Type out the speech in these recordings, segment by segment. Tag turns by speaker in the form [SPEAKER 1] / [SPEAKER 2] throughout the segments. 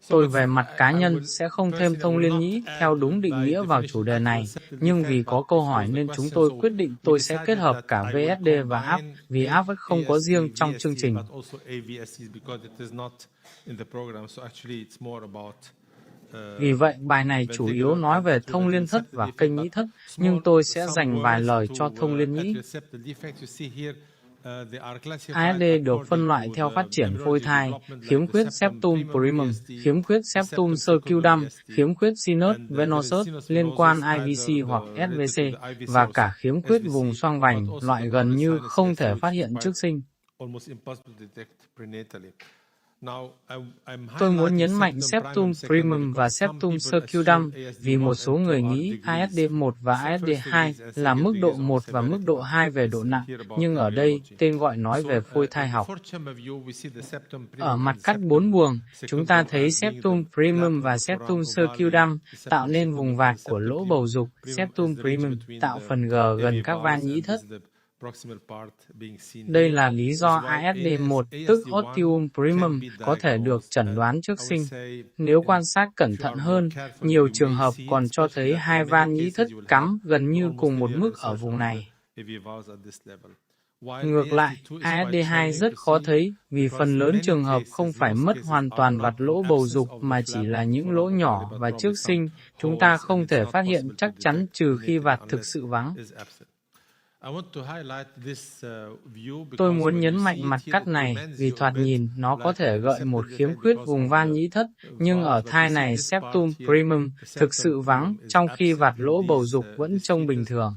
[SPEAKER 1] Tôi về mặt cá nhân sẽ không thêm thông liên nhĩ theo đúng định nghĩa vào chủ đề này, nhưng vì có câu hỏi nên chúng tôi quyết định tôi sẽ kết hợp cả VSD và app, vì app không có riêng trong chương trình. Vì vậy, bài này chủ yếu nói về thông liên thất và kênh nhĩ thất, nhưng tôi sẽ dành vài lời cho thông liên nhĩ. ASD được phân loại theo phát triển phôi thai, khiếm khuyết septum primum, khiếm khuyết septum circumdam, khiếm khuyết sinus venosus liên quan IVC hoặc SVC, và cả khiếm khuyết vùng xoang vành, loại gần như không thể phát hiện trước sinh. Tôi muốn nhấn mạnh septum primum và septum circumdam vì một số người nghĩ ASD1 và ASD2 là mức độ 1 và mức độ 2 về độ nặng, nhưng ở đây, tên gọi nói về phôi thai học. Ở mặt cắt 4 buồng, chúng ta thấy septum primum và septum circumdam tạo nên vùng vạt của lỗ bầu dục, septum primum tạo phần G gần các van nhĩ thất. Đây là lý do ASD1, tức otium primum, có thể được chẩn đoán trước sinh. Nếu quan sát cẩn thận hơn, nhiều trường hợp còn cho thấy hai van nhĩ thất cắm gần như cùng một mức ở vùng này. Ngược lại, ASD2 rất khó thấy vì phần lớn trường hợp không phải mất hoàn toàn vạt lỗ bầu dục mà chỉ là những lỗ nhỏ và trước sinh, chúng ta không thể phát hiện chắc chắn trừ khi vạt thực sự vắng. Tôi muốn nhấn mạnh mặt cắt này vì thoạt nhìn nó có thể gợi một khiếm khuyết vùng van nhĩ thất, nhưng ở thai này septum primum thực sự vắng trong khi vạt lỗ bầu dục vẫn trông bình thường.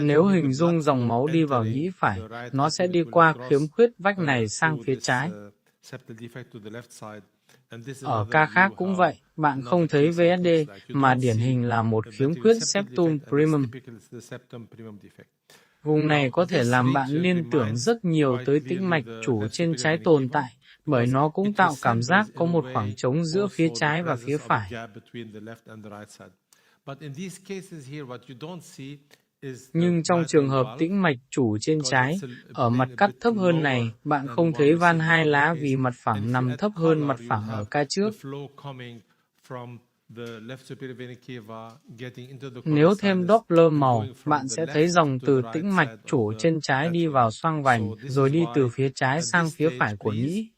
[SPEAKER 1] Nếu hình dung dòng máu đi vào nhĩ phải, nó sẽ đi qua khiếm khuyết vách này sang phía trái. Ở ca khác cũng vậy, bạn không thấy VSD, mà điển hình là một khiếm khuyết septum primum. Vùng này có thể làm bạn liên tưởng rất nhiều tới tĩnh mạch chủ trên trái tồn tại, bởi nó cũng tạo cảm giác có một khoảng trống giữa phía trái và phía phải. Nhưng trong trường hợp tĩnh mạch chủ trên trái, ở mặt cắt thấp hơn này, bạn không thấy van hai lá vì mặt phẳng nằm thấp hơn mặt phẳng ở ca trước. Nếu thêm Doppler màu, bạn sẽ thấy dòng từ tĩnh mạch chủ trên trái đi vào xoang vành, rồi đi từ phía trái sang phía phải của nhĩ.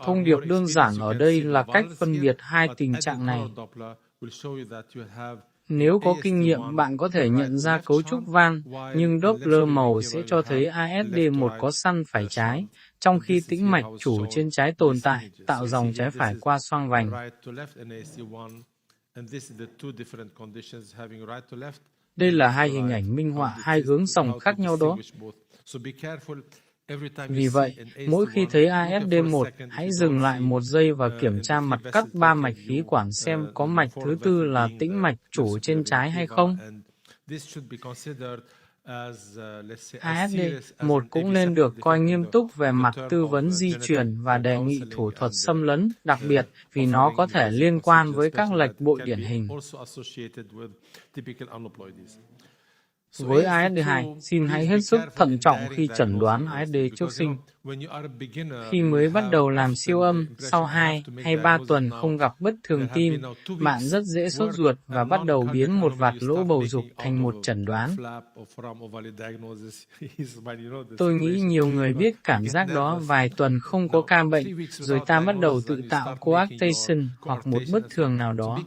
[SPEAKER 1] Thông điệp đơn giản ở đây là cách phân biệt hai tình trạng này. Nếu có kinh nghiệm, bạn có thể nhận ra cấu trúc van, nhưng Doppler màu sẽ cho thấy ASD1 có săn phải trái, trong khi tĩnh mạch chủ trên trái tồn tại, tạo dòng trái phải qua xoang vành. Đây là hai hình ảnh minh họa hai hướng dòng khác nhau đó. Vì vậy, mỗi khi thấy ASD1, hãy dừng lại một giây và kiểm tra mặt cắt ba mạch khí quản xem có mạch thứ tư là tĩnh mạch chủ trên trái hay không. ASD1 cũng nên được coi nghiêm túc về mặt tư vấn di truyền và đề nghị thủ thuật xâm lấn, đặc biệt vì nó có thể liên quan với các lệch bội điển hình. Với ASD2, xin hãy hết sức thận trọng khi chẩn đoán ASD trước sinh. Khi mới bắt đầu làm siêu âm, sau 2 hay 3 tuần không gặp bất thường tim, bạn rất dễ sốt ruột và bắt đầu biến một vạt lỗ bầu dục thành một chẩn đoán. Tôi nghĩ nhiều người biết cảm giác đó vài tuần không có ca bệnh, rồi ta bắt đầu tự tạo coarctation hoặc một bất thường nào đó.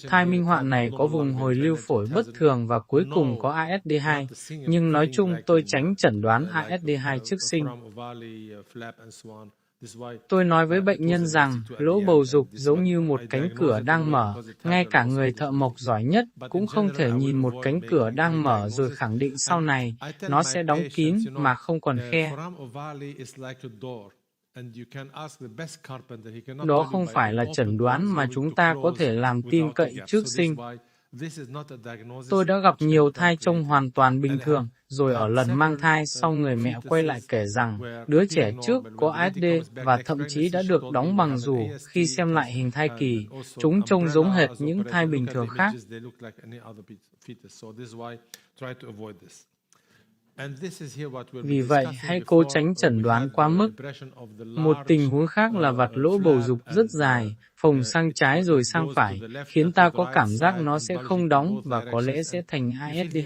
[SPEAKER 1] Thai minh họa này có vùng hồi lưu phổi bất thường và cuối cùng có ASD2, nhưng nói chung tôi tránh chẩn đoán ASD2 trước sinh. Tôi nói với bệnh nhân rằng lỗ bầu dục giống như một cánh cửa đang mở, ngay cả người thợ mộc giỏi nhất cũng không thể nhìn một cánh cửa đang mở rồi khẳng định sau này nó sẽ đóng kín mà không còn khe. Đó không phải là chẩn đoán mà chúng ta có thể làm tin cậy trước sinh. Tôi đã gặp nhiều thai trông hoàn toàn bình thường, rồi ở lần mang thai sau người mẹ quay lại kể rằng đứa trẻ trước có ASD và thậm chí đã được đóng bằng dù khi xem lại hình thai kỳ, chúng trông giống hệt những thai bình thường khác. Vì vậy, hãy cố tránh chẩn đoán quá mức. Một tình huống khác là vặt lỗ bầu dục rất dài, phồng sang trái rồi sang phải, khiến ta có cảm giác nó sẽ không đóng và có lẽ sẽ thành ASD.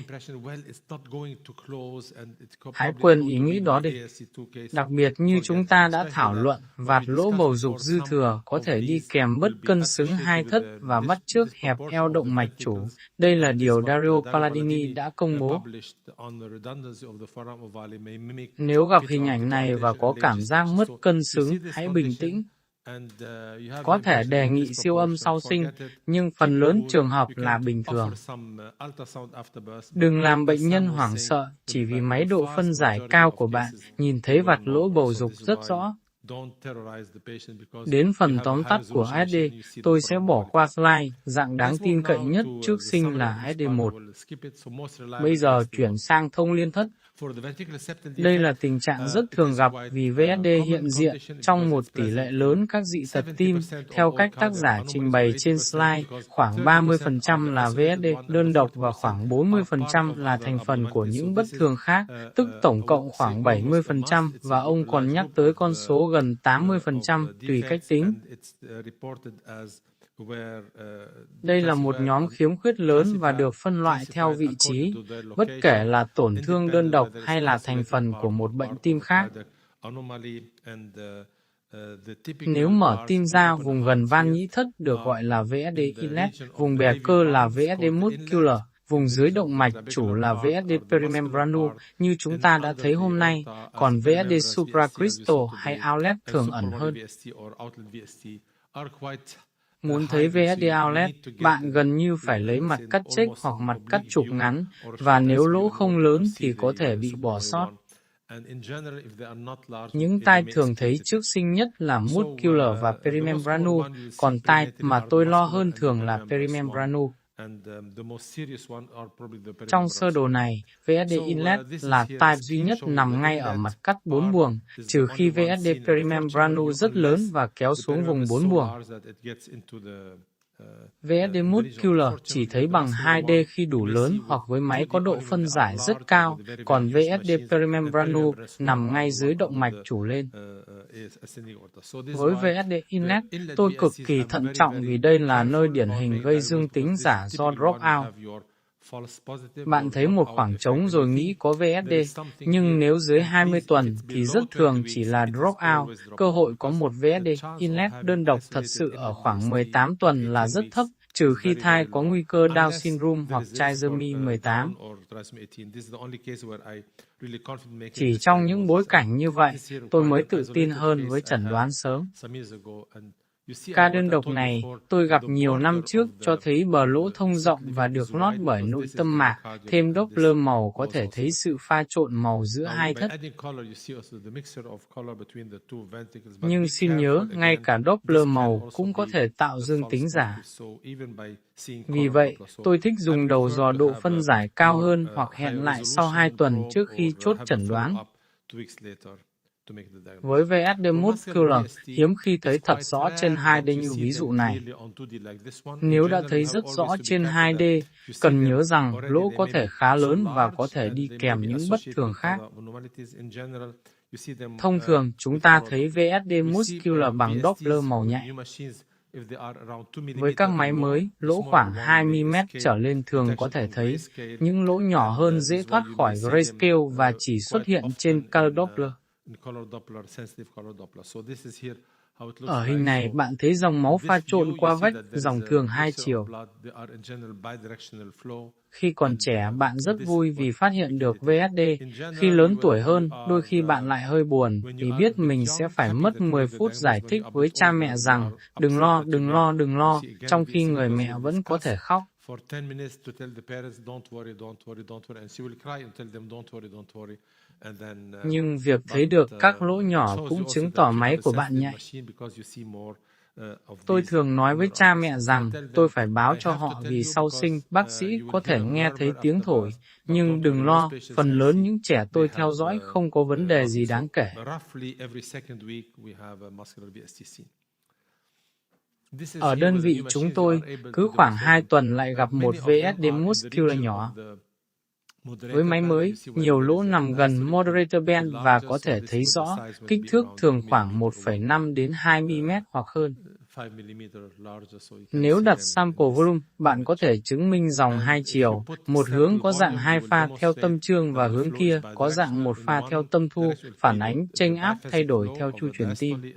[SPEAKER 1] Hãy quên ý nghĩ đó đi. Đặc biệt như chúng ta đã thảo luận, vạt lỗ bầu dục dư thừa có thể đi kèm bất cân xứng hai thất và bắt chước hẹp eo động mạch chủ. Đây là điều Dario Palladini đã công bố. Nếu gặp hình ảnh này và có cảm giác mất cân xứng, hãy bình tĩnh. Có thể đề nghị siêu âm sau sinh, nhưng phần lớn trường hợp là bình thường. Đừng làm bệnh nhân hoảng sợ chỉ vì máy độ phân giải cao của bạn nhìn thấy vạt lỗ bầu dục rất rõ. Đến phần tóm tắt của ASD, tôi sẽ bỏ qua slide, dạng đáng tin cậy nhất trước sinh là ASD1. Bây giờ chuyển sang thông liên thất. Đây là tình trạng rất thường gặp vì VSD hiện diện trong một tỷ lệ lớn các dị tật tim. Theo cách tác giả trình bày trên slide, khoảng 30% là VSD đơn độc và khoảng 40% là thành phần của những bất thường khác, tức tổng cộng khoảng 70%, và ông còn nhắc tới con số gần 80% tùy cách tính. Đây là một nhóm khiếm khuyết lớn và được phân loại theo vị trí, bất kể là tổn thương đơn độc hay là thành phần của một bệnh tim khác. Nếu mở tim ra, vùng gần van nhĩ thất được gọi là VSD inlet, vùng bè cơ là VSD muscular, vùng dưới động mạch chủ là VSD perimembranous như chúng ta đã thấy hôm nay, còn VSD supracristal hay outlet thường ẩn hơn. Muốn thấy VSD outlet, bạn gần như phải lấy mặt cắt chếch hoặc mặt cắt chụp ngắn, và nếu lỗ không lớn thì có thể bị bỏ sót. Những tai thường thấy trước sinh nhất là muscular và perimembranous, còn tai mà tôi lo hơn thường là perimembranous. Trong sơ đồ này, VSD inlet là type duy nhất nằm ngay ở mặt cắt 4 buồng, trừ khi VSD perimembranous rất lớn và kéo xuống vùng 4 buồng. VSD muscular chỉ thấy bằng 2D khi đủ lớn hoặc với máy có độ phân giải rất cao, còn VSD perimembranous nằm ngay dưới động mạch chủ lên. Với VSD inlet, tôi cực kỳ thận trọng vì đây là nơi điển hình gây dương tính giả do dropout. Bạn thấy một khoảng trống rồi nghĩ có VSD, nhưng nếu dưới 20 tuần thì rất thường chỉ là dropout. Cơ hội có một VSD inlet đơn độc thật sự ở khoảng 18 tuần là rất thấp, trừ khi thai có nguy cơ Down syndrome hoặc trisomy 18. Chỉ trong những bối cảnh như vậy, tôi mới tự tin hơn với chẩn đoán sớm. Ca đơn độc này, tôi gặp nhiều năm trước cho thấy bờ lỗ thông rộng và được lót bởi nội tâm mạc, thêm Doppler màu có thể thấy sự pha trộn màu giữa hai thất. Nhưng xin nhớ, ngay cả Doppler màu cũng có thể tạo dương tính giả. Vì vậy, tôi thích dùng đầu dò độ phân giải cao hơn hoặc hẹn lại sau 2 tuần trước khi chốt chẩn đoán. Với VSD muscular, hiếm khi thấy thật rõ trên 2D như ví dụ này. Nếu đã thấy rất rõ trên 2D, cần nhớ rằng lỗ có thể khá lớn và có thể đi kèm những bất thường khác. Thông thường, chúng ta thấy VSD muscular bằng Doppler màu nhạy. Với các máy mới, lỗ khoảng 2mm trở lên thường có thể thấy. Những lỗ nhỏ hơn dễ thoát khỏi grayscale và chỉ xuất hiện trên color Doppler. Ở hình này, bạn thấy dòng máu pha trộn qua vách, dòng thường hai chiều. Khi còn trẻ, bạn rất vui vì phát hiện được VSD. Khi lớn tuổi hơn, đôi khi bạn lại hơi buồn vì biết mình sẽ phải mất 10 phút giải thích với cha mẹ rằng đừng lo, đừng lo, đừng lo, trong khi người mẹ vẫn có thể khóc. Nhưng việc thấy được các lỗ nhỏ cũng chứng tỏ máy của bạn nhạy. Tôi thường nói với cha mẹ rằng tôi phải báo cho họ vì sau sinh, bác sĩ có thể nghe thấy tiếng thổi. Nhưng đừng lo, phần lớn những trẻ tôi theo dõi không có vấn đề gì đáng kể. Ở đơn vị chúng tôi, cứ khoảng 2 tuần lại gặp một VSD muscular nhỏ. Với máy mới, nhiều lỗ nằm gần moderator band và có thể thấy rõ, kích thước thường khoảng 1,5 đến 2 mm hoặc hơn. Nếu đặt sample volume, bạn có thể chứng minh dòng hai chiều, một hướng có dạng hai pha theo tâm chương và hướng kia có dạng một pha theo tâm thu, phản ánh chênh áp thay đổi theo chu truyền tim.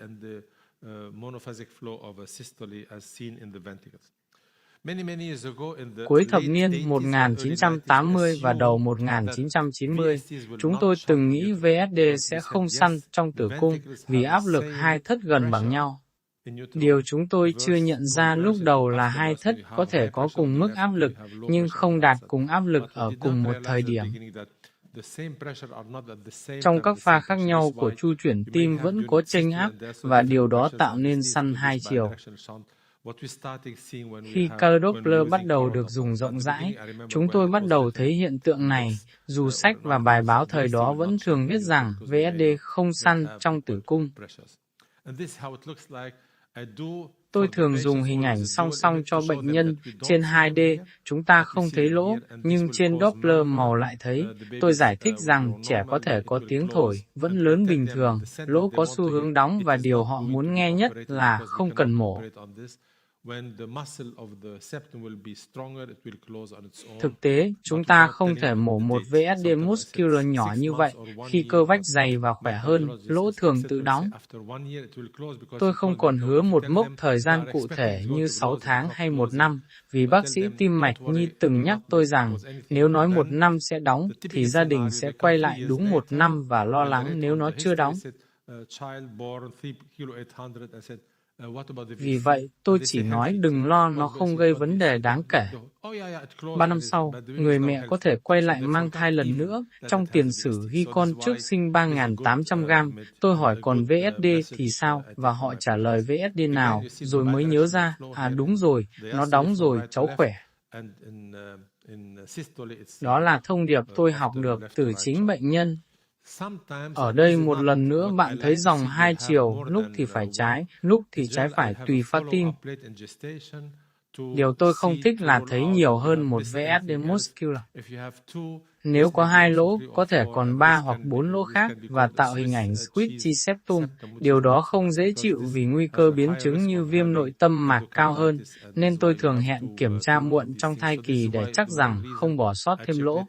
[SPEAKER 1] Cuối thập niên 1980 và đầu 1990, chúng tôi từng nghĩ VSD sẽ không săn trong tử cung vì áp lực hai thất gần bằng nhau. Điều chúng tôi chưa nhận ra lúc đầu là hai thất có thể có cùng mức áp lực, nhưng không đạt cùng áp lực ở cùng một thời điểm. Trong các pha khác nhau của chu chuyển tim vẫn có chênh áp, và điều đó tạo nên săn hai chiều. Khi color Doppler bắt đầu được dùng rộng rãi, chúng tôi bắt đầu thấy hiện tượng này, dù sách và bài báo thời đó vẫn thường viết rằng VSD không săn trong tử cung. Tôi thường dùng hình ảnh song song cho bệnh nhân. Trên 2D, chúng ta không thấy lỗ, nhưng trên Doppler màu lại thấy. Tôi giải thích rằng trẻ có thể có tiếng thổi, vẫn lớn bình thường, lỗ có xu hướng đóng và điều họ muốn nghe nhất là không cần mổ. Thực tế, chúng ta không thể mổ một VSD muscular nhỏ như vậy. Khi cơ vách dày và khỏe hơn, lỗ thường tự đóng. Tôi không còn hứa một mốc thời gian cụ thể như 6 tháng hay 1 năm, vì bác sĩ tim mạch Nhi từng nhắc tôi rằng, nếu nói 1 năm sẽ đóng, thì gia đình sẽ quay lại đúng 1 năm và lo lắng nếu nó chưa đóng. Vì vậy, tôi chỉ nói đừng lo, nó không gây vấn đề đáng kể. 3 năm sau, người mẹ có thể quay lại mang thai lần nữa. Trong tiền sử ghi con trước sinh 3.800 gram, tôi hỏi còn VSD thì sao, và họ trả lời VSD nào, rồi mới nhớ ra, đúng rồi, nó đóng rồi, cháu khỏe. Đó là thông điệp tôi học được từ chính bệnh nhân. Ở đây một lần nữa bạn thấy dòng hai chiều, lúc thì phải trái, lúc thì trái phải tùy pha tim. Điều tôi không thích là thấy nhiều hơn một VSD muscular. Nếu có 2 lỗ, có thể còn 3 hoặc 4 lỗ khác và tạo hình ảnh squishy septum. Điều đó không dễ chịu vì nguy cơ biến chứng như viêm nội tâm mạc cao hơn, nên tôi thường hẹn kiểm tra muộn trong thai kỳ để chắc rằng không bỏ sót thêm lỗ.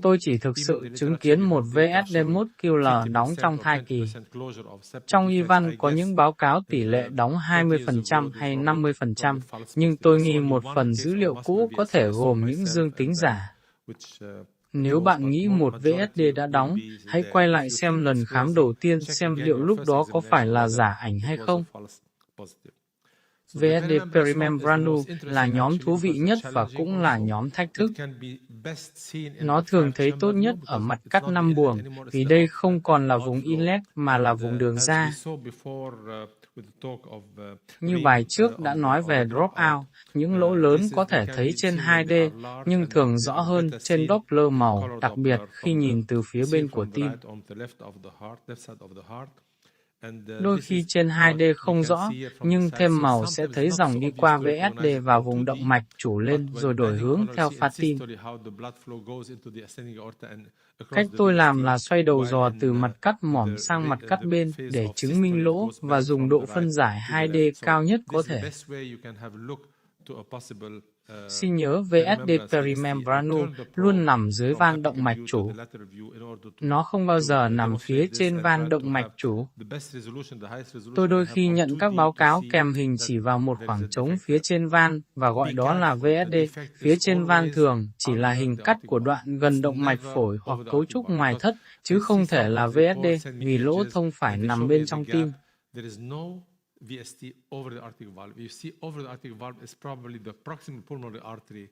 [SPEAKER 1] Tôi chỉ thực sự chứng kiến một VSD muscular đóng trong thai kỳ. Trong y văn có những báo cáo tỷ lệ đóng 20% hay 50%, nhưng tôi nghi một phần dữ liệu cũ có thể gồm những dương tính giả. Nếu bạn nghĩ một VSD đã đóng, hãy quay lại xem lần khám đầu tiên xem liệu lúc đó có phải là giả ảnh hay không. VSD perimembranous là nhóm thú vị nhất và cũng là nhóm thách thức. Nó thường thấy tốt nhất ở mặt cắt 5 buồng, vì đây không còn là vùng inlet mà là vùng đường ra. Như bài trước đã nói về dropout, những lỗ lớn có thể thấy trên 2D, nhưng thường rõ hơn trên Doppler màu, đặc biệt khi nhìn từ phía bên của tim. Đôi khi trên 2D không rõ, nhưng thêm màu sẽ thấy dòng đi qua VSD vào vùng động mạch chủ lên rồi đổi hướng theo pha tim. Cách tôi làm là xoay đầu giò từ mặt cắt mỏm sang mặt cắt bên để chứng minh lỗ và dùng độ phân giải 2D cao nhất có thể. Xin nhớ VSD perimembranous luôn nằm dưới van động mạch chủ. Nó không bao giờ nằm phía trên van động mạch chủ. Tôi đôi khi nhận các báo cáo kèm hình chỉ vào một khoảng trống phía trên van và gọi đó là VSD. Phía trên van thường chỉ là hình cắt của đoạn gần động mạch phổi hoặc cấu trúc ngoài thất, chứ không thể là VSD vì lỗ thông phải nằm bên trong tim. VSD over the aortic valve. You see over the aortic valve is probably the proximal pulmonary artery.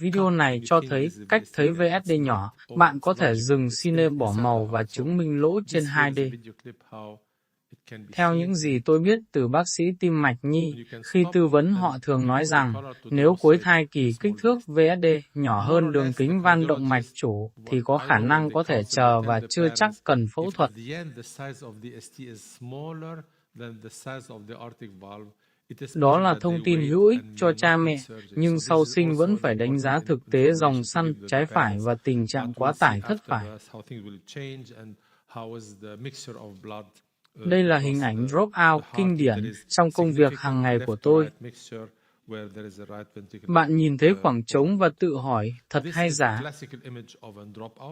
[SPEAKER 1] Video này cho thấy cách thấy VSD nhỏ. Bạn có thể dừng cine bỏ màu và chứng minh lỗ trên 2D. Theo những gì tôi biết từ bác sĩ tim mạch Nhi, khi tư vấn họ thường nói rằng nếu cuối thai kỳ kích thước VSD nhỏ hơn đường kính van động mạch chủ thì có khả năng có thể chờ và chưa chắc cần phẫu thuật. Đó là thông tin hữu ích cho cha mẹ, nhưng sau sinh vẫn phải đánh giá thực tế dòng săn, trái phải và tình trạng quá tải thất phải. Đây là hình ảnh drop-out kinh điển trong công việc hàng ngày của tôi. Bạn nhìn thấy khoảng trống và tự hỏi, thật hay giả?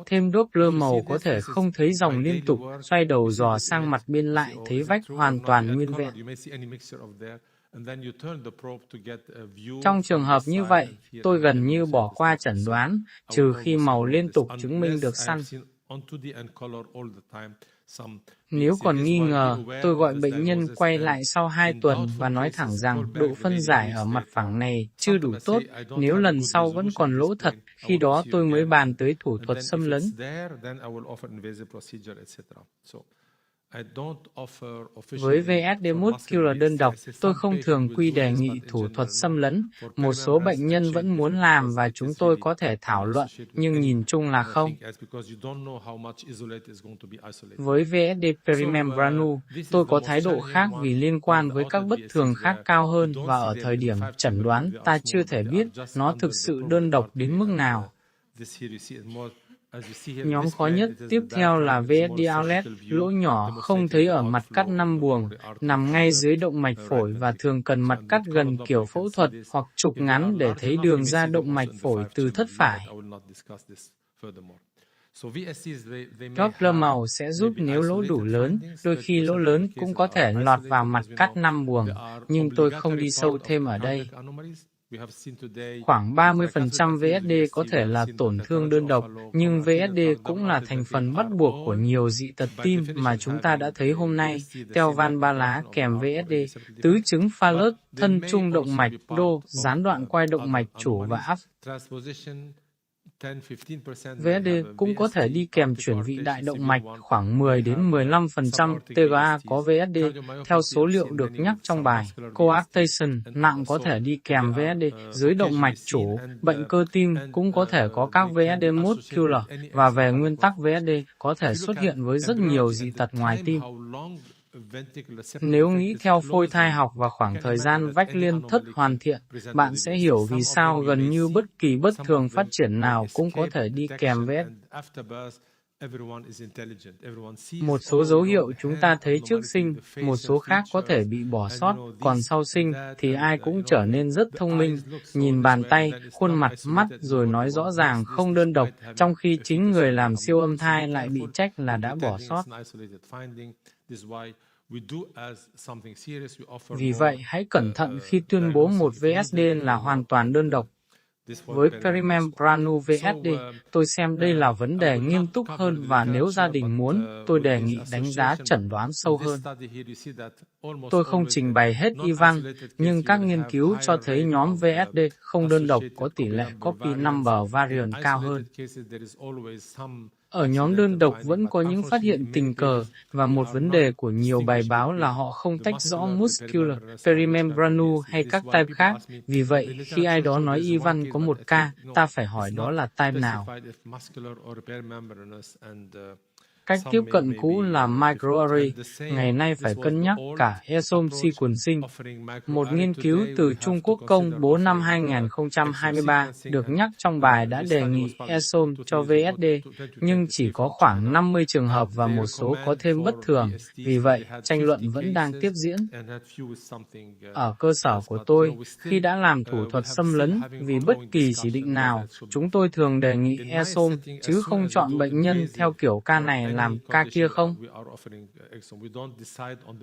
[SPEAKER 1] Thêm Doppler màu có thể không thấy dòng liên tục, xoay đầu dò sang mặt bên lại thấy vách hoàn toàn nguyên vẹn. Trong trường hợp như vậy, tôi gần như bỏ qua chẩn đoán, trừ khi màu liên tục chứng minh được săn. Nếu còn nghi ngờ, tôi gọi bệnh nhân quay lại sau 2 tuần và nói thẳng rằng độ phân giải ở mặt phẳng này chưa đủ tốt. Nếu lần sau vẫn còn lỗ thật, khi đó tôi mới bàn tới thủ thuật xâm lấn. Với VSD muscular đơn độc, tôi không thường quy đề nghị thủ thuật xâm lấn. Một số bệnh nhân vẫn muốn làm và chúng tôi có thể thảo luận, nhưng nhìn chung là không. Với VSD perimembranous, tôi có thái độ khác vì liên quan với các bất thường khác cao hơn và ở thời điểm chẩn đoán ta chưa thể biết nó thực sự đơn độc đến mức nào. Nhóm khó nhất tiếp theo là VSD outlet, lỗ nhỏ không thấy ở mặt cắt 5 buồng, nằm ngay dưới động mạch phổi và thường cần mặt cắt gần kiểu phẫu thuật hoặc trục ngắn để thấy đường ra động mạch phổi từ thất phải. Doppler màu sẽ giúp nếu lỗ đủ lớn, đôi khi lỗ lớn cũng có thể lọt vào mặt cắt 5 buồng, nhưng tôi không đi sâu thêm ở đây. Khoảng 30% VSD có thể là tổn thương đơn độc, nhưng VSD cũng là thành phần bắt buộc của nhiều dị tật tim mà chúng ta đã thấy hôm nay, teo van ba lá kèm VSD, tứ chứng Fallot, thân trung động mạch, đô, gián đoạn quai động mạch chủ và áp. VSD cũng có thể đi kèm chuyển vị đại động mạch, khoảng 10 đến 15% TGA có VSD, theo số liệu được nhắc trong bài. Coarctation nặng có thể đi kèm VSD, dưới động mạch chủ, bệnh cơ tim cũng có thể có các VSD muscular, và về nguyên tắc VSD có thể xuất hiện với rất nhiều dị tật ngoài tim. Nếu nghĩ theo phôi thai học và khoảng thời gian vách liên thất hoàn thiện, bạn sẽ hiểu vì sao gần như bất kỳ bất thường phát triển nào cũng có thể đi kèm VSD. Một số dấu hiệu chúng ta thấy trước sinh, một số khác có thể bị bỏ sót, còn sau sinh thì ai cũng trở nên rất thông minh, nhìn bàn tay, khuôn mặt, mắt rồi nói rõ ràng không đơn độc, trong khi chính người làm siêu âm thai lại bị trách là đã bỏ sót. Vì vậy, hãy cẩn thận khi tuyên bố một VSD là hoàn toàn đơn độc. Với perimembranous VSD, tôi xem đây là vấn đề nghiêm túc hơn và nếu gia đình muốn, tôi đề nghị đánh giá chẩn đoán sâu hơn. Tôi không trình bày hết y văn, nhưng các nghiên cứu cho thấy nhóm VSD không đơn độc có tỷ lệ copy number variant cao hơn. Ở nhóm đơn độc vẫn có những phát hiện tình cờ, và một vấn đề của nhiều bài báo là họ không tách rõ muscular, perimembranous hay các type khác. Vì vậy, khi ai đó nói y văn có một ca, ta phải hỏi đó là type nào. Cách tiếp cận cũ là microarray, ngày nay phải cân nhắc cả exome sequencing. Một nghiên cứu từ Trung Quốc công bố năm 2023 được nhắc trong bài đã đề nghị exome cho VSD, nhưng chỉ có khoảng 50 trường hợp và một số có thêm bất thường. Vì vậy, tranh luận vẫn đang tiếp diễn. Ở cơ sở của tôi, khi đã làm thủ thuật xâm lấn, vì bất kỳ chỉ định nào, chúng tôi thường đề nghị exome, chứ không chọn bệnh nhân theo kiểu ca này làm ca kia không?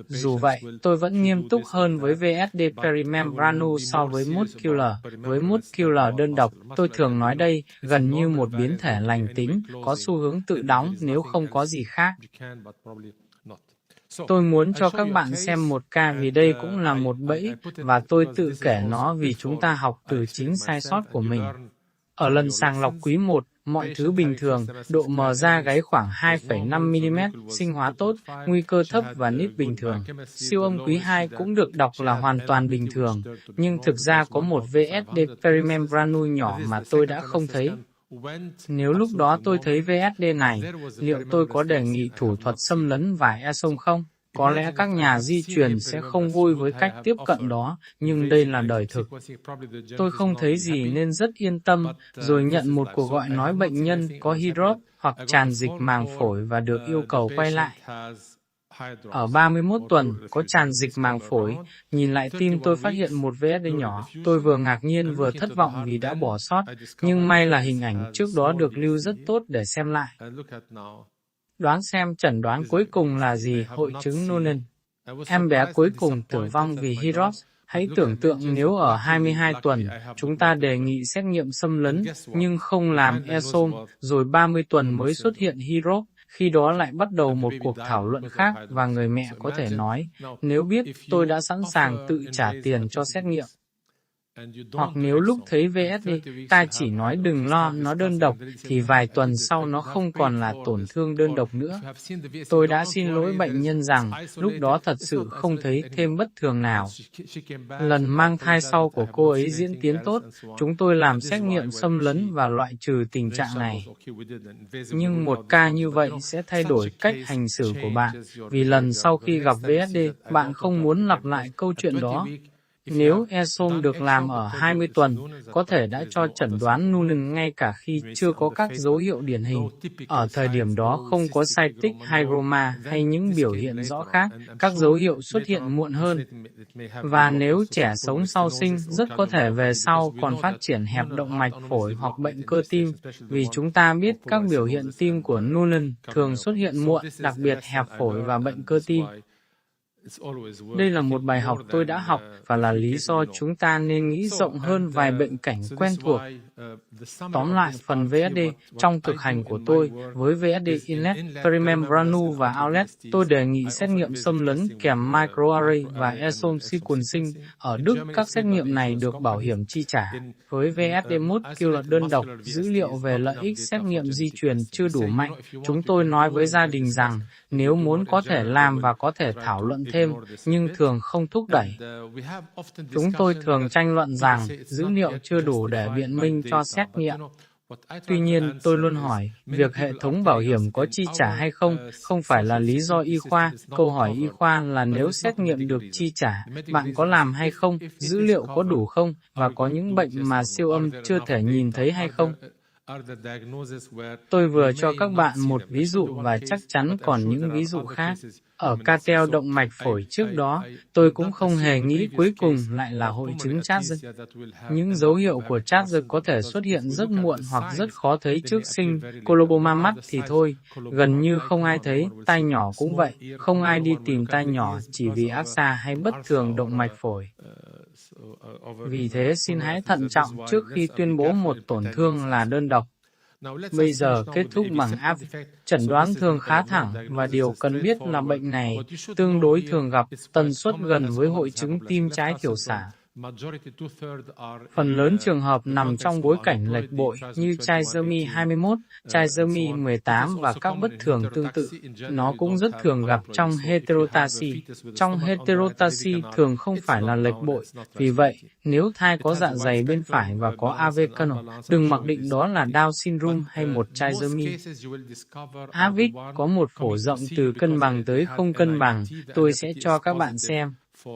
[SPEAKER 1] Dù vậy, tôi vẫn nghiêm túc hơn với VSD perimembranous so với muscular. Với muscular đơn độc, tôi thường nói đây gần như một biến thể lành tính, có xu hướng tự đóng nếu không có gì khác. Tôi muốn cho các bạn xem một ca vì đây cũng là một bẫy, và tôi tự kể nó vì chúng ta học từ chính sai sót của mình. Ở lần sàng lọc quý 1, mọi thứ bình thường, độ mờ da gáy khoảng 2,5mm, sinh hóa tốt, nguy cơ thấp và nít bình thường. Siêu âm quý 2 cũng được đọc là hoàn toàn bình thường, nhưng thực ra có một VSD perimembranous nhỏ mà tôi đã không thấy. Nếu lúc đó tôi thấy VSD này, liệu tôi có đề nghị thủ thuật xâm lấn và exome không? Có lẽ các nhà di truyền sẽ không vui với cách tiếp cận đó, nhưng đây là đời thực. Tôi không thấy gì nên rất yên tâm, rồi nhận một cuộc gọi nói bệnh nhân có hydrop hoặc tràn dịch màng phổi và được yêu cầu quay lại. Ở 31 tuần, có tràn dịch màng phổi, nhìn lại tim tôi phát hiện một VSD nhỏ. Tôi vừa ngạc nhiên vừa thất vọng vì đã bỏ sót, nhưng may là hình ảnh trước đó được lưu rất tốt để xem lại. Đoán xem chẩn đoán cuối cùng là gì? Hội chứng Noonan. Em bé cuối cùng tử vong vì hydrop. Hãy tưởng tượng nếu ở 22 tuần, chúng ta đề nghị xét nghiệm xâm lấn, nhưng không làm ESOM, rồi 30 tuần mới xuất hiện hydrop. Khi đó lại bắt đầu một cuộc thảo luận khác và người mẹ có thể nói, nếu biết tôi đã sẵn sàng tự trả tiền cho xét nghiệm. Hoặc nếu lúc thấy VSD, ta chỉ nói đừng lo, nó đơn độc, thì vài tuần sau nó không còn là tổn thương đơn độc nữa. Tôi đã xin lỗi bệnh nhân rằng, lúc đó thật sự không thấy thêm bất thường nào. Lần mang thai sau của cô ấy diễn tiến tốt, chúng tôi làm xét nghiệm xâm lấn và loại trừ tình trạng này. Nhưng một ca như vậy sẽ thay đổi cách hành xử của bạn, vì lần sau khi gặp VSD, bạn không muốn lặp lại câu chuyện đó. Nếu ESOM được làm ở 20 tuần, có thể đã cho chẩn đoán Noonan ngay cả khi chưa có các dấu hiệu điển hình. Ở thời điểm đó không có cytic hygroma hay những biểu hiện rõ khác, các dấu hiệu xuất hiện muộn hơn. Và nếu trẻ sống sau sinh, rất có thể về sau còn phát triển hẹp động mạch phổi hoặc bệnh cơ tim, vì chúng ta biết các biểu hiện tim của Noonan thường xuất hiện muộn, đặc biệt hẹp phổi và bệnh cơ tim. Đây là một bài học tôi đã học và là lý do chúng ta nên nghĩ rộng hơn vài bệnh cảnh quen thuộc. Tóm lại phần VSD, trong thực hành của tôi, với VSD inlet, perimembranous và outlet, tôi đề nghị xét nghiệm xâm lấn kèm microarray và ESOM sequencing. Ở Đức, các xét nghiệm này được bảo hiểm chi trả. Với VSD molecular đơn độc, dữ liệu về lợi ích xét nghiệm di truyền chưa đủ mạnh. Chúng tôi nói với gia đình rằng, nếu muốn có thể làm và có thể thảo luận thêm, nhưng thường không thúc đẩy. Chúng tôi thường tranh luận rằng, dữ liệu chưa đủ để biện minh cho xét nghiệm. Tuy nhiên, tôi luôn hỏi, việc hệ thống bảo hiểm có chi trả hay không phải là lý do y khoa. Câu hỏi y khoa là nếu xét nghiệm được chi trả, bạn có làm hay không, dữ liệu có đủ không, và có những bệnh mà siêu âm chưa thể nhìn thấy hay không. Tôi vừa cho các bạn một ví dụ và chắc chắn còn những ví dụ khác. Ở cartel động mạch phổi trước đó, tôi cũng không hề nghĩ cuối cùng lại là hội chứng Charcot. Những dấu hiệu của Charcot có thể xuất hiện rất muộn hoặc rất khó thấy trước sinh. Coloboma mắt thì thôi, gần như không ai thấy, tai nhỏ cũng vậy, không ai đi tìm tai nhỏ chỉ vì áp xa hay bất thường động mạch phổi. Vì thế xin hãy thận trọng trước khi tuyên bố một tổn thương là đơn độc. Bây giờ kết thúc bằng chẩn đoán thường khá thẳng và điều cần biết là bệnh này tương đối thường gặp, tần suất gần với hội chứng tim trái thiểu xả. Phần lớn trường hợp nằm trong bối cảnh lệch bội như trisomy 21, trisomy 18 và các bất thường tương tự. Nó cũng rất thường gặp trong heterotaxy. Trong heterotaxy thường không phải là lệch bội. Vì vậy, nếu thai có dạ dày bên phải và có AV canal, đừng mặc định đó là Down syndrome hay một trisomy. AVIC có một phổ rộng từ cân bằng tới không cân bằng. Tôi sẽ cho các bạn xem.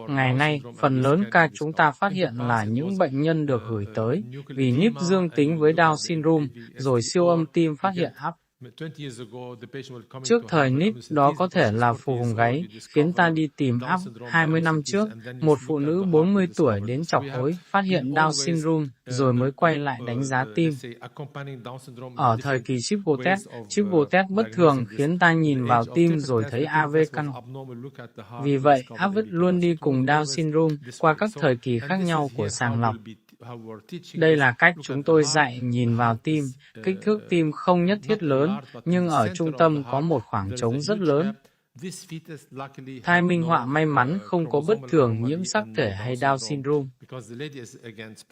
[SPEAKER 1] Ngày nay, phần lớn ca chúng ta phát hiện là những bệnh nhân được gửi tới vì NIP dương tính với Down syndrome, rồi siêu âm tim phát hiện áp. Trước thời NIP, đó có thể là phù vùng gáy, khiến ta đi tìm áp. 20 năm trước, một phụ nữ 40 tuổi đến chọc hối, phát hiện Down syndrome, rồi mới quay lại đánh giá tim. Ở thời kỳ triple test bất thường khiến ta nhìn vào tim rồi thấy AV canal. Vì vậy, AVIC luôn đi cùng Down syndrome qua các thời kỳ khác nhau của sàng lọc. Đây là cách chúng tôi dạy nhìn vào tim. Kích thước tim không nhất thiết lớn, nhưng ở trung tâm có một khoảng trống rất lớn. Thai minh họa may mắn không có bất thường nhiễm sắc thể hay Down syndrome.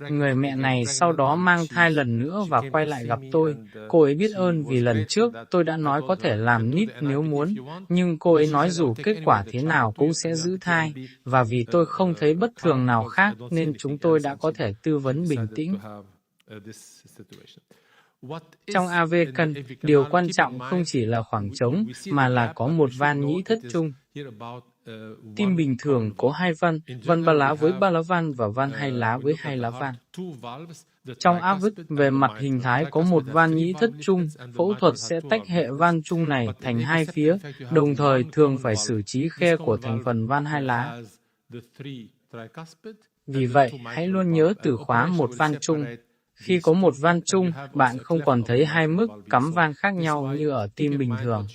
[SPEAKER 1] Người mẹ này sau đó mang thai lần nữa và quay lại gặp tôi. Cô ấy biết ơn vì lần trước tôi đã nói có thể làm NIP nếu muốn, nhưng cô ấy nói dù kết quả thế nào cũng sẽ giữ thai, và vì tôi không thấy bất thường nào khác nên chúng tôi đã có thể tư vấn bình tĩnh. Trong AV căn, điều quan trọng không chỉ là khoảng trống, mà là có một van nhĩ thất trung. Tim bình thường có hai van, van ba lá với ba lá van và van hai lá với hai lá van. Trong áp vích, về mặt hình thái có một van nhĩ thất trung, phẫu thuật sẽ tách hệ van trung này thành hai phía, đồng thời thường phải xử trí khe của thành phần van hai lá. Vì vậy, hãy luôn nhớ từ khóa một van trung. Khi có một van chung, bạn không còn thấy hai mức cắm van khác nhau như ở tim bình thường.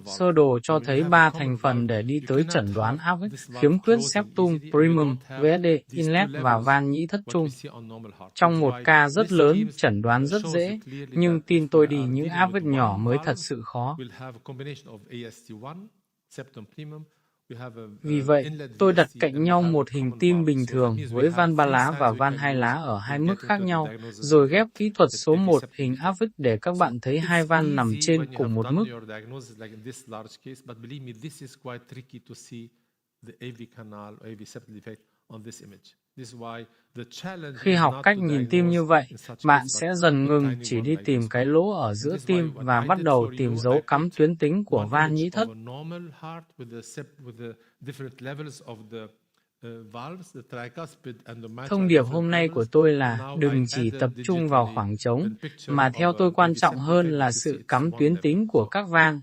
[SPEAKER 1] Sơ đồ cho thấy 3 thành phần để đi tới chẩn đoán áp vích, khiếm khuyết septum primum, VSD, inlet và van nhĩ thất trung. Trong một ca rất lớn, chẩn đoán rất dễ, nhưng tin tôi đi, những áp vích nhỏ mới thật sự khó. Vì vậy, tôi đặt cạnh nhau một hình tim bình thường với van ba lá và van hai lá ở hai mức khác nhau, rồi ghép kỹ thuật số 1 hình áp vích để các bạn thấy hai van nằm trên cùng một mức. Khi học cách nhìn tim như vậy, bạn sẽ dần ngừng chỉ đi tìm cái lỗ ở giữa tim và bắt đầu tìm dấu cắm tuyến tính của van nhĩ thất. Thông điệp hôm nay của tôi là đừng chỉ tập trung vào khoảng trống, mà theo tôi quan trọng hơn là sự cắm tuyến tính của các van.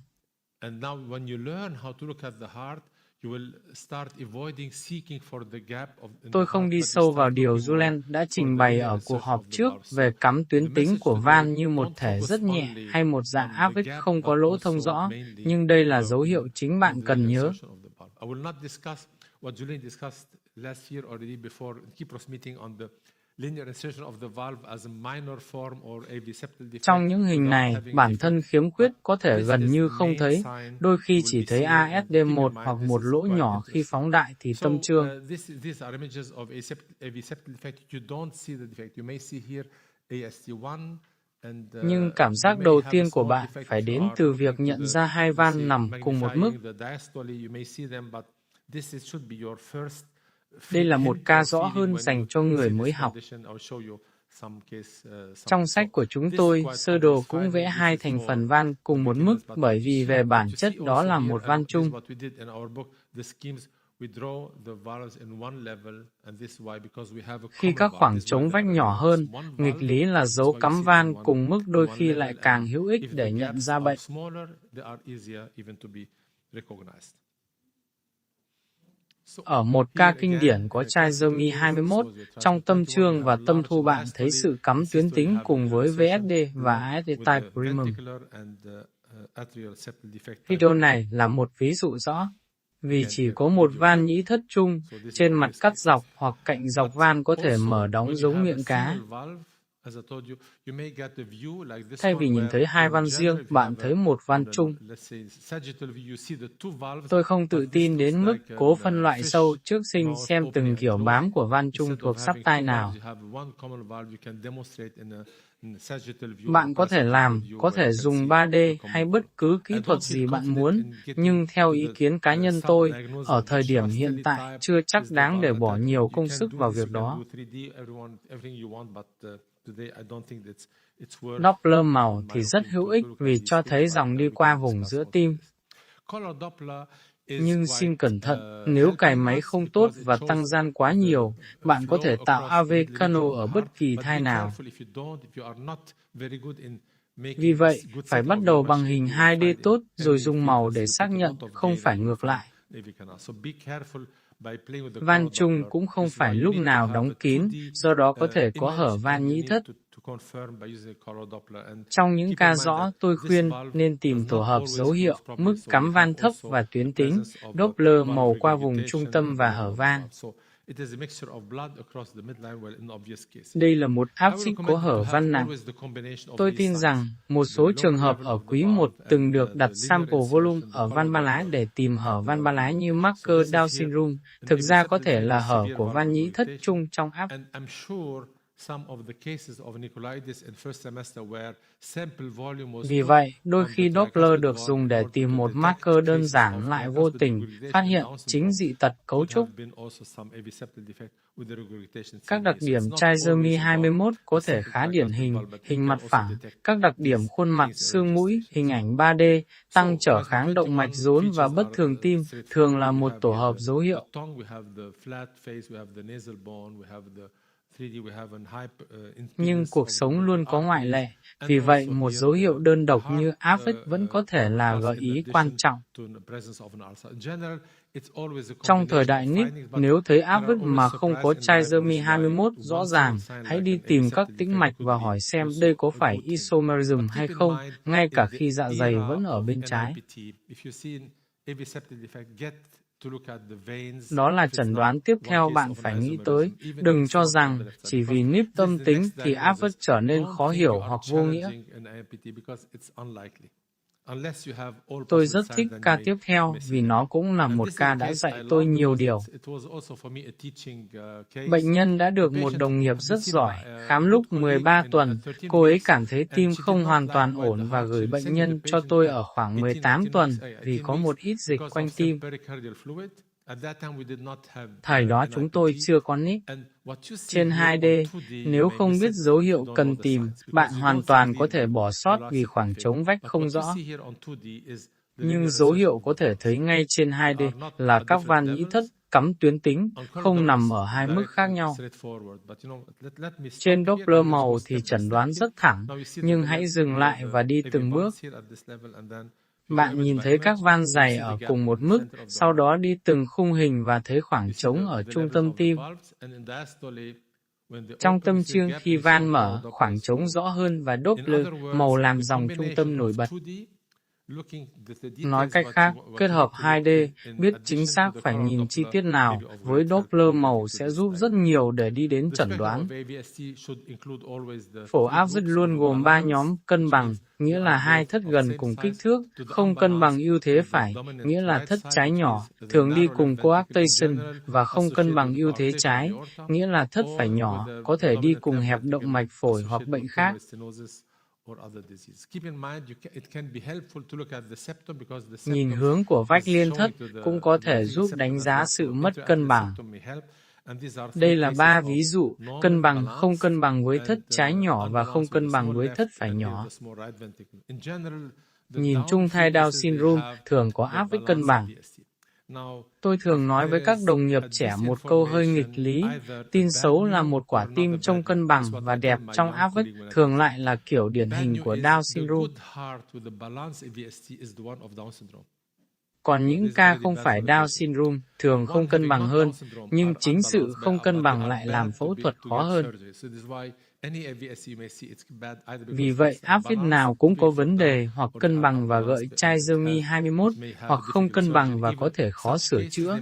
[SPEAKER 1] Tôi không đi sâu vào điều Julen đã trình bày ở cuộc họp trước về cắm tuyến tính của van như một thể rất nhẹ hay một dạng áp vích không có lỗ thông rõ, nhưng đây là dấu hiệu chính bạn cần nhớ. Trong những hình này, bản thân khiếm khuyết có thể gần như không thấy, đôi khi chỉ thấy ASD1 hoặc một lỗ nhỏ khi phóng đại thì tâm trương. Nhưng cảm giác đầu tiên của bạn phải đến từ việc nhận ra hai van nằm cùng một mức. Đây là một ca rõ hơn dành cho người mới học. Trong sách của chúng tôi, sơ đồ cũng vẽ hai thành phần van cùng một mức bởi vì về bản chất đó là một van chung. Khi các khoảng trống vách nhỏ hơn, nghịch lý là dấu cắm van cùng mức đôi khi lại càng hữu ích để nhận ra bệnh. Ở một ca kinh điển có trisomy 21, trong tâm trương và tâm thu bạn thấy sự cắm tuyến tính cùng với VSD và ASD type primum. Video này là một ví dụ rõ. Vì chỉ có một van nhĩ thất trung, trên mặt cắt dọc hoặc cạnh dọc van có thể mở đóng giống miệng cá. Thay vì nhìn thấy hai van riêng, bạn thấy một van chung. Tôi không tự tin đến mức cố phân loại sâu trước sinh xem từng kiểu bám của van chung thuộc sắp tai nào. Bạn có thể dùng 3D hay bất cứ kỹ thuật gì bạn muốn, nhưng theo ý kiến cá nhân tôi, ở thời điểm hiện tại chưa chắc đáng để bỏ nhiều công sức vào việc đó. Doppler màu thì rất hữu ích vì cho thấy dòng đi qua vùng giữa tim. Nhưng xin cẩn thận, nếu cài máy không tốt và tăng gian quá nhiều, bạn có thể tạo AV Cano ở bất kỳ thai nào. Vì vậy, phải bắt đầu bằng hình 2D tốt rồi dùng màu để xác nhận, không phải ngược lại. Van chung cũng không phải lúc nào đóng kín, do đó có thể có hở van nhĩ thất. Trong những ca rõ, tôi khuyên nên tìm tổ hợp dấu hiệu, mức cắm van thấp và tuyến tính, Doppler màu qua vùng trung tâm và hở van. Đây là một áp phích có hở van nặng. Tôi tin rằng một số trường hợp ở quý 1 từng được đặt sample volume ở van ba lá để tìm hở van ba lá như marker Down syndrome, thực ra có thể là hở của van nhĩ thất trung trong áp. Vì vậy, đôi khi Doppler được dùng để tìm một marker đơn giản lại vô tình phát hiện chính dị tật cấu trúc. Các đặc điểm trisomy 21 có thể khá điển hình mặt phẳng, các đặc điểm khuôn mặt, xương mũi, hình ảnh 3D, tăng trở kháng động mạch rốn và bất thường tim thường là một tổ hợp dấu hiệu. Nhưng cuộc sống luôn có ngoại lệ, vì vậy một dấu hiệu đơn độc như AVID vẫn có thể là gợi ý quan trọng. Trong thời đại NIP, nếu thấy AVID mà không có trisomy 21 rõ ràng, hãy đi tìm các tĩnh mạch và hỏi xem đây có phải isomerism hay không, ngay cả khi dạ dày vẫn ở bên trái. Đó là chẩn đoán tiếp theo bạn phải nghĩ tới. Đừng cho rằng chỉ vì NIP âm tính thì AVID trở nên khó hiểu hoặc vô nghĩa. Tôi rất thích ca tiếp theo vì nó cũng là một ca đã dạy tôi nhiều điều. Bệnh nhân đã được một đồng nghiệp rất giỏi khám lúc 13 tuần. Cô ấy cảm thấy tim không hoàn toàn ổn và gửi bệnh nhân cho tôi ở khoảng 18 tuần vì có một ít dịch quanh tim. Thời đó chúng tôi chưa có NIP. Trên 2D, nếu không biết dấu hiệu cần tìm, bạn hoàn toàn có thể bỏ sót vì khoảng trống vách không rõ. Nhưng dấu hiệu có thể thấy ngay trên 2D là các van nhĩ thất cắm tuyến tính, không nằm ở hai mức khác nhau. Trên Doppler màu thì chẩn đoán rất thẳng, nhưng hãy dừng lại và đi từng bước. Bạn nhìn thấy các van dày ở cùng một mức, sau đó đi từng khung hình và thấy khoảng trống ở trung tâm tim. Trong tâm chương khi van mở, khoảng trống rõ hơn và Doppler màu làm dòng trung tâm nổi bật. Nói cách khác, kết hợp 2D, biết chính xác phải nhìn chi tiết nào với Doppler màu sẽ giúp rất nhiều để đi đến chẩn đoán. Phổ AVID luôn gồm 3 nhóm cân bằng, nghĩa là hai thất gần cùng kích thước, không cân bằng ưu thế phải, nghĩa là thất trái nhỏ, thường đi cùng coarctation, và không cân bằng ưu thế trái, nghĩa là thất phải nhỏ, có thể đi cùng hẹp động mạch phổi hoặc bệnh khác. Nhìn hướng của vách liên thất cũng có thể giúp đánh giá sự mất cân bằng. Đây là 3 ví dụ, cân bằng, không cân bằng với thất trái nhỏ và không cân bằng với thất phải nhỏ. Nhìn chung thai Down syndrome thường có AVID cân bằng. Tôi thường nói với các đồng nghiệp trẻ một câu hơi nghịch lý, tin xấu là một quả tim trông cân bằng và đẹp trong AVID thường lại là kiểu điển hình của Down syndrome. Còn những ca không phải Down syndrome thường không cân bằng hơn, nhưng chính sự không cân bằng lại làm phẫu thuật khó hơn. Vì vậy, AVID nào cũng có vấn đề hoặc cân bằng và gợi trisomy 21, hoặc không cân bằng và có thể khó sửa chữa.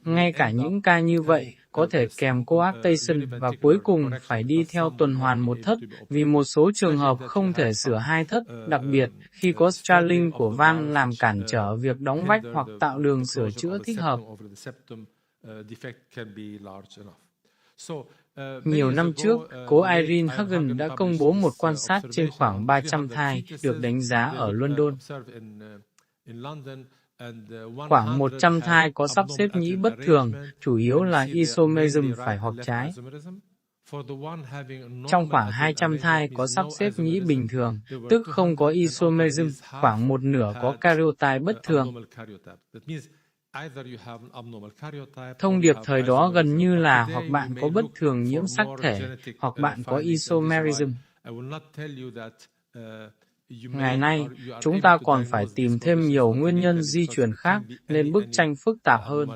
[SPEAKER 1] Ngay cả những ca như vậy có thể kèm coarctation và cuối cùng phải đi theo tuần hoàn một thất, vì một số trường hợp không thể sửa hai thất, đặc biệt khi có straddling của van làm cản trở việc đóng vách hoặc tạo đường sửa chữa thích hợp. Nhiều năm trước, cố Irene Hagen đã công bố một quan sát trên khoảng 300 thai được đánh giá ở London. Khoảng 100 thai có sắp xếp nhĩ bất thường, chủ yếu là isomerism phải hoặc trái. Trong khoảng 200 thai có sắp xếp nhĩ bình thường, tức không có isomerism, khoảng một nửa có karyotype bất thường. Thông điệp thời đó gần như là hoặc bạn có bất thường nhiễm sắc thể, hoặc bạn có isomerism. Ngày nay, chúng ta còn phải tìm thêm nhiều nguyên nhân di truyền khác nên bức tranh phức tạp hơn.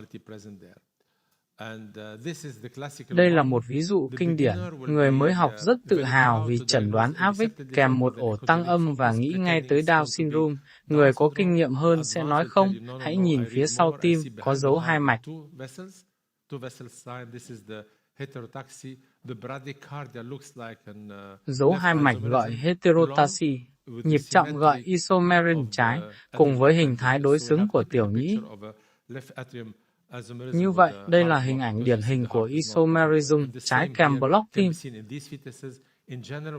[SPEAKER 1] Đây là một ví dụ kinh điển. Người mới học rất tự hào vì chẩn đoán AVID kèm một ổ tăng âm và nghĩ ngay tới Down syndrome. Người có kinh nghiệm hơn sẽ nói không, hãy nhìn phía sau tim, có dấu hai mạch. Dấu hai mạch gọi heterotaxy, nhịp trọng gọi isomerin trái, cùng với hình thái đối xứng của tiểu nhĩ. Như vậy, đây là hình ảnh điển hình của isomerism trái kèm block team.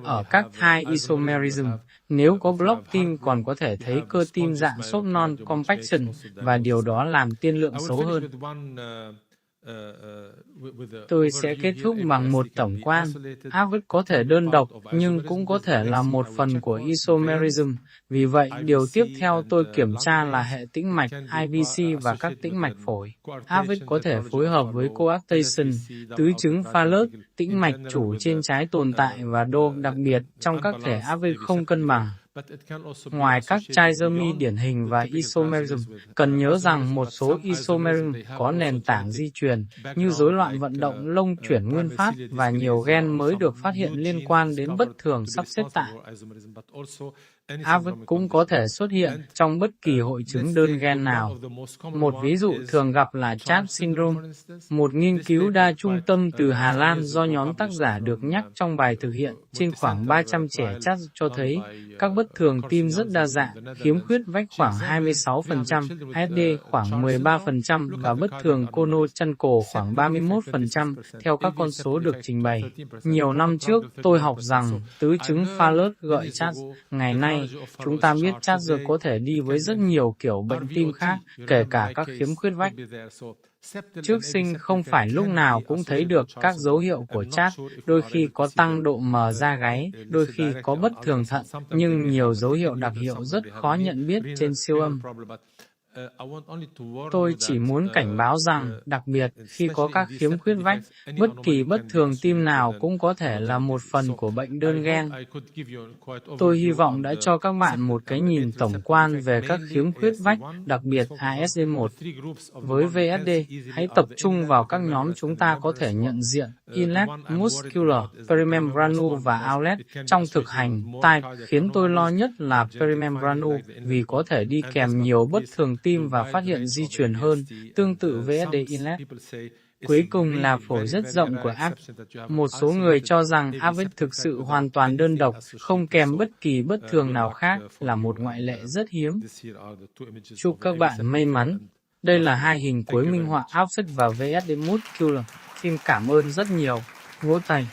[SPEAKER 1] Ở các thai isomerism, nếu có block team còn có thể thấy cơ tim dạng xốp non compaction và điều đó làm tiên lượng xấu hơn. Tôi sẽ kết thúc bằng một tổng quan. AVID có thể đơn độc nhưng cũng có thể là một phần của isomerism. Vì vậy, điều tiếp theo tôi kiểm tra là hệ tĩnh mạch IVC và các tĩnh mạch phổi. AVID có thể phối hợp với coarctation, tứ chứng Fallot, tĩnh mạch chủ trên trái tồn tại và đô đặc biệt trong các thể AVID không cân bằng. Ngoài các trisomy điển hình và isomerism, cần nhớ rằng một số isomerism có nền tảng di truyền như rối loạn vận động lông chuyển nguyên phát và nhiều gen mới được phát hiện liên quan đến bất thường sắp xếp tạng. AVID cũng có thể xuất hiện trong bất kỳ hội chứng đơn gen nào. Một ví dụ thường gặp là CHAD syndrome. Một nghiên cứu đa trung tâm từ Hà Lan do nhóm tác giả được nhắc trong bài thực hiện trên khoảng 300 trẻ CHAD cho thấy các bất thường tim rất đa dạng, khiếm khuyết vách khoảng 26%, ASD khoảng 13% và bất thường cono chân cổ khoảng 31% theo các con số được trình bày. Nhiều năm trước, tôi học rằng tứ chứng Fallot gợi CHAD. Ngày nay, chúng ta biết CHAD có thể đi với rất nhiều kiểu bệnh tim khác, kể cả các khiếm khuyết vách. Trước sinh không phải lúc nào cũng thấy được các dấu hiệu của CHAD, đôi khi có tăng độ mờ da gáy, đôi khi có bất thường thận, nhưng nhiều dấu hiệu đặc hiệu rất khó nhận biết trên siêu âm. Tôi chỉ muốn cảnh báo rằng, đặc biệt khi có các khiếm khuyết vách, bất kỳ bất thường tim nào cũng có thể là một phần của bệnh đơn gen. Tôi hy vọng đã cho các bạn một cái nhìn tổng quan về các khiếm khuyết vách, đặc biệt ASD1. Với VSD, hãy tập trung vào các nhóm chúng ta có thể nhận diện: inlet, muscular, perimembranous và outlet. Trong thực hành, type khiến tôi lo nhất là perimembranous vì có thể đi kèm nhiều bất thường tim và phát hiện di truyền hơn, tương tự VSD inlet. Cuối cùng là phổi rất rộng của AVID. Một số người cho rằng AVID thực sự hoàn toàn đơn độc, không kèm bất kỳ bất thường nào khác, là một ngoại lệ rất hiếm. Chúc các bạn may mắn. Đây là hai hình cuối minh họa AVID và VSD muscular. Xin cảm ơn rất nhiều. Vỗ tay.